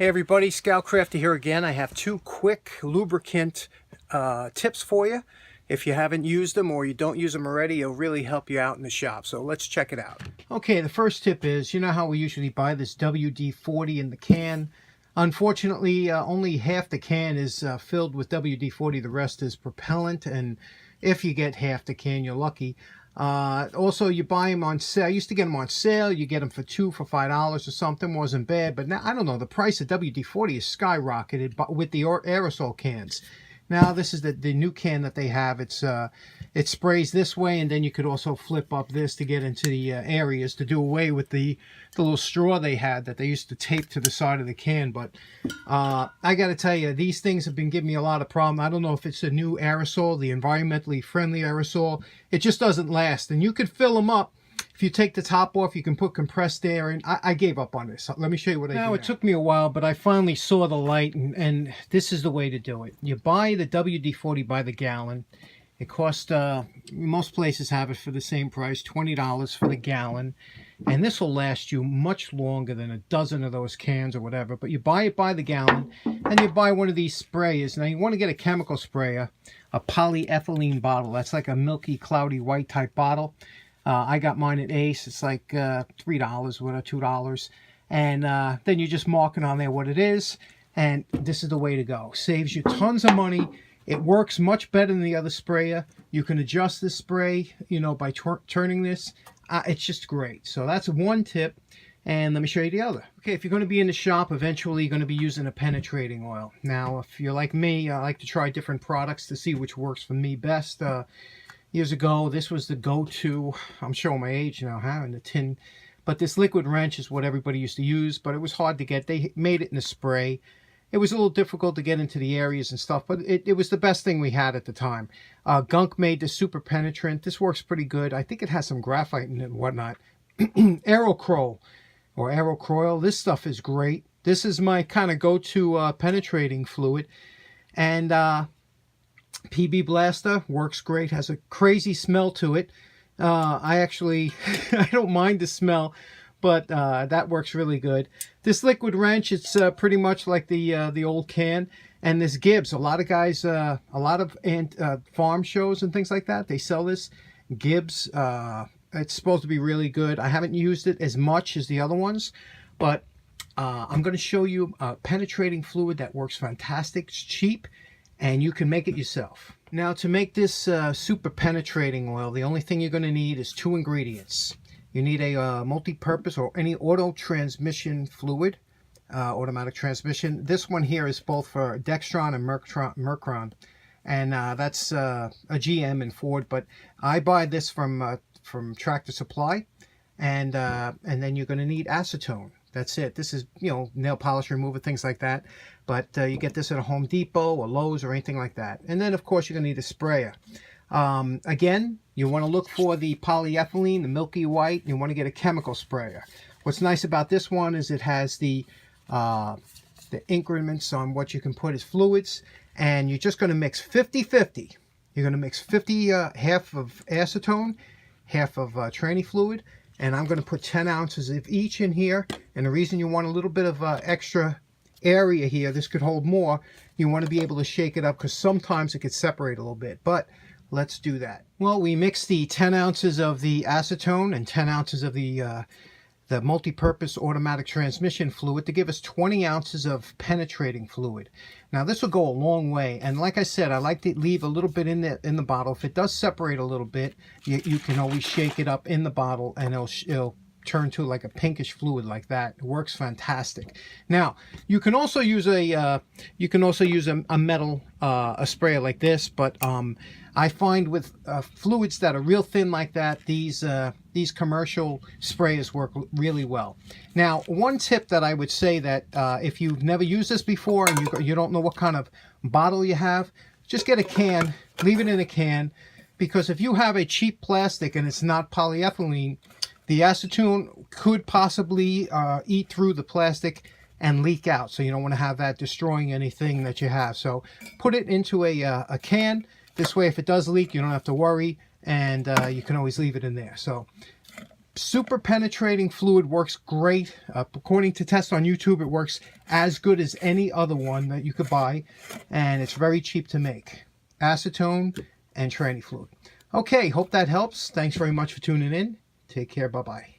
Hey everybody, Scoutcrafter here again. I have two quick lubricant tips for you. If you haven't used them or you don't use them already, it'll really help you out in the shop. So let's check it out. Okay, the first tip is, you know how we usually buy this WD-40 in the can? Unfortunately, only half the can is filled with WD-40. The rest is propellant, and if you get half the can, you're lucky. Also, you buy them on sale. I used to get them on sale. You get them for $5 or something. Wasn't bad, but now I don't know. The price of WD-40 is skyrocketed with the aerosol cans. Now this is the new can that they have. It sprays this way, and then you could also flip up this to get into the areas to do away with the little straw they had that they used to tape to the side of the can. But I got to tell you, these things have been giving me a lot of problem. I don't know if it's a new aerosol, the environmentally friendly aerosol. It just doesn't last, and you could fill them up. If you take the top off, you can put compressed air in. I gave up on this. Let me show you what I do. Now, it took me a while, but I finally saw the light, and this is the way to do it. You buy the WD-40 by the gallon. It costs, most places have it for the same price, $20 for the gallon. And this will last you much longer than a dozen of those cans or whatever. But you buy it by the gallon, and you buy one of these sprayers. Now, you want to get a chemical sprayer, a polyethylene bottle. That's like a milky, cloudy, white type bottle. I got mine at Ace. It's like $3 or $2. And then you just mark it on there what it is. And this is the way to go. Saves you tons of money. It works much better than the other sprayer. You can adjust the spray, you know, by turning this. It's just great. So that's one tip. And let me show you the other. Okay, if you're going to be in the shop, eventually you're going to be using a penetrating oil. Now, if you're like me, I like to try different products to see which works for me best. Years ago, this was the go-to. I'm showing my age now, in the tin. But this liquid wrench is what everybody used to use, but it was hard to get. They made it in a spray. It was a little difficult to get into the areas and stuff, but it was the best thing we had at the time. Gunk made the Super Penetrant. This works pretty good. I think it has some graphite in it and whatnot. Aerocrol or Aerocroil. This stuff is great. This is my kind of go-to penetrating fluid. And PB Blaster works great, has a crazy smell to it. I actually, I don't mind the smell, but that works really good. This liquid wrench, it's pretty much like the old can. And this Gibbs, a lot of guys, a lot of farm shows and things like that, they sell this Gibbs. It's supposed to be really good. I haven't used it as much as the other ones, but I'm going to show you a penetrating fluid that works fantastic. It's cheap, and you can make it yourself. Now, to make this super penetrating oil, the only thing you're going to need is two ingredients. You need a multi-purpose or any auto transmission fluid, automatic transmission. This one here is both for Dextron and Mercron, and that's a GM and Ford. But I buy this from Tractor Supply, and then you're going to need acetone. That's it. This is, you know, nail polish remover, things like that. But you get this at a Home Depot or Lowe's or anything like that. And then, of course, you're going to need a sprayer. Again, you want to look for the polyethylene, the milky white. You want to get a chemical sprayer. What's nice about this one is it has the increments on what you can put as fluids. And you're just going to mix 50-50. You're going to mix half of acetone, half of tranny fluid. And I'm going to put 10 ounces of each in here. And the reason you want a little bit of extra area here, this could hold more, you want to be able to shake it up because sometimes it could separate a little bit. But let's do that. Well, we mixed the 10 ounces of the acetone and 10 ounces of the multi-purpose automatic transmission fluid to give us 20 ounces of penetrating fluid. Now, this will go a long way. And like I said, I like to leave a little bit in the bottle. If it does separate a little bit, you can always shake it up in the bottle, and it'll turn to like a pinkish fluid like that. It works fantastic. Now, you can also use a metal a sprayer like this, but I find with fluids that are real thin like that, these commercial sprayers work really well. Now, one tip that I would say that if you've never used this before and you don't know what kind of bottle you have, just get a can, leave it in a can, because if you have a cheap plastic and it's not polyethylene, the acetone could possibly eat through the plastic and leak out. So you don't want to have that destroying anything that you have. So put it into a can. This way, if it does leak, you don't have to worry, and you can always leave it in there. So super penetrating fluid, works great. According to tests on YouTube, it works as good as any other one that you could buy, and it's very cheap to make. Acetone and tranny fluid. Okay, hope that helps. Thanks very much for tuning in. Take care. Bye-bye.